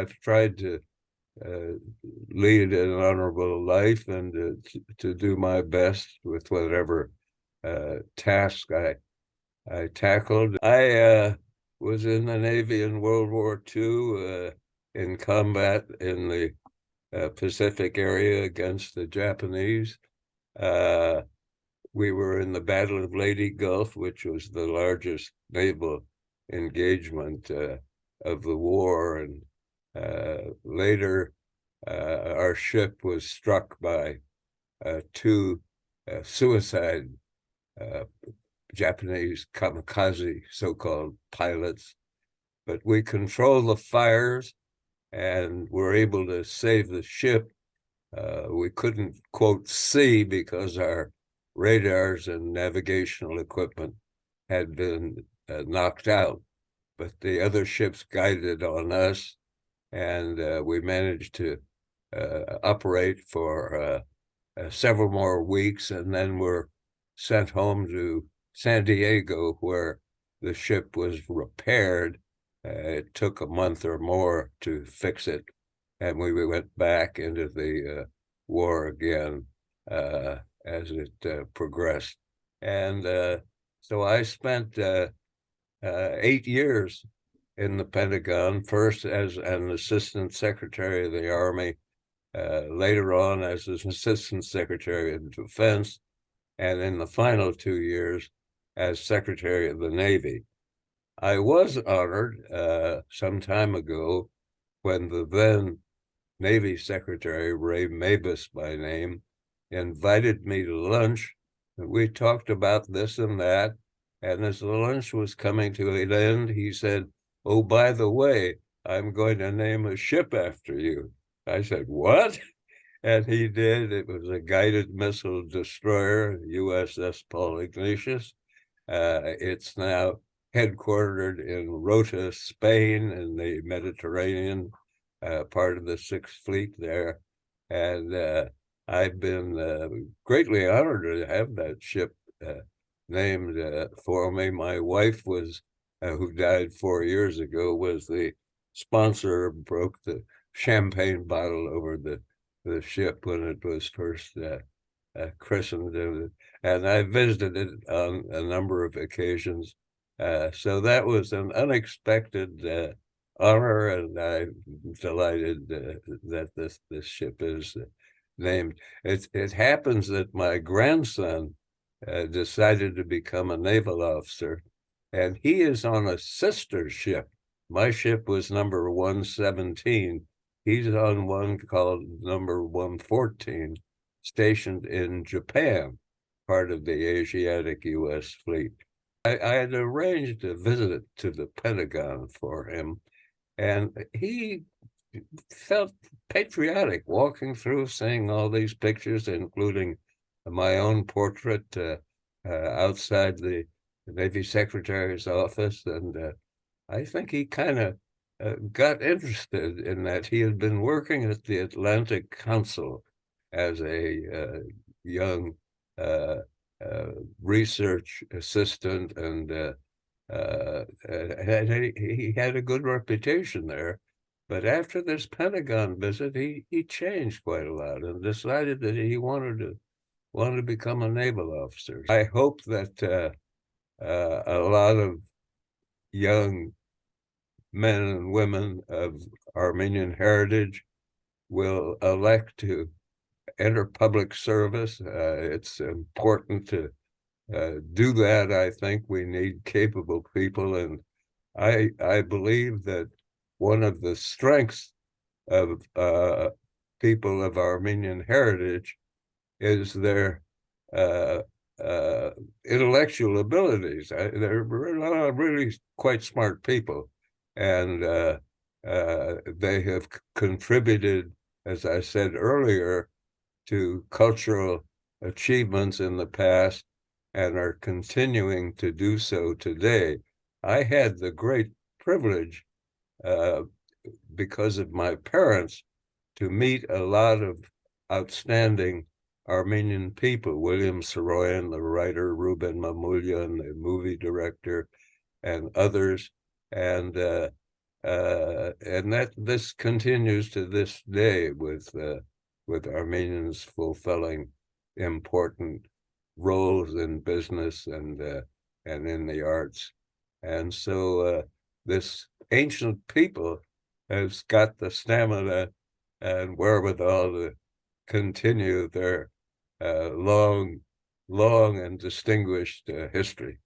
I've tried to lead an honorable life and to do my best with whatever task I tackled. I was in the Navy in World War II in combat in the Pacific area against the Japanese. We were in the Battle of Leyte Gulf, which was the largest naval engagement of the war. And later, our ship was struck by two suicide Japanese kamikaze, so-called pilots. But we controlled the fires and were able to save the ship. We couldn't, quote, see because our radars and navigational equipment had been knocked out, but the other ships guided on us, and we managed to operate for several more weeks, and then were sent home to San Diego, where the ship was repaired. It took a month or more to fix it, and we went back into the war again as it progressed. And so I spent 8 years in the Pentagon, first as an assistant secretary of the Army, later on as an assistant secretary of defense, and in the final 2 years as secretary of the Navy. I was honored some time ago when the then Navy Secretary, Ray Mabus by name, invited me to lunch. We talked about this and that. And as the lunch was coming to an end, he said, "Oh, by the way, I'm going to name a ship after you." I said, "What?" And he did. It was a guided missile destroyer, USS Paul Ignatius. It's now headquartered in Rota, Spain, in the Mediterranean, part of the Sixth Fleet there. And I've been greatly honored to have that ship named for me. My wife was, who died 4 years ago, was the sponsor, broke the champagne bottle over the ship when it was first christened. And I visited it on a number of occasions. So that was an unexpected honor, and I'm delighted that this ship is named. It happens that my grandson decided to become a naval officer, and he is on a sister ship. My ship was number 117. He's on one called number 114, stationed in Japan, part of the Asiatic U.S. fleet. I had arranged a visit to the Pentagon for him, and he felt patriotic walking through, seeing all these pictures, including my own portrait outside the Navy Secretary's office. And I think he kind of got interested in that. He had been working at the Atlantic Council as a young research assistant, and he had a good reputation there. But after this Pentagon visit, he changed quite a lot and decided that he wanted to become a naval officer. I hope that a lot of young men and women of Armenian heritage will elect to enter public service. It's important to do that. I think we need capable people, and I believe that one of the strengths of people of Armenian heritage is their intellectual abilities. They're really quite smart people, and they have contributed, as I said earlier, to cultural achievements in the past and are continuing to do so today. I had the great privilege, because of my parents, to meet a lot of outstanding Armenian people: William Saroyan, the writer, Ruben Mamoulian, the movie director, and others. And And that this continues to this day with Armenians fulfilling important roles in business and in the arts. And so this ancient people has got the stamina and wherewithal to continue their long and distinguished history.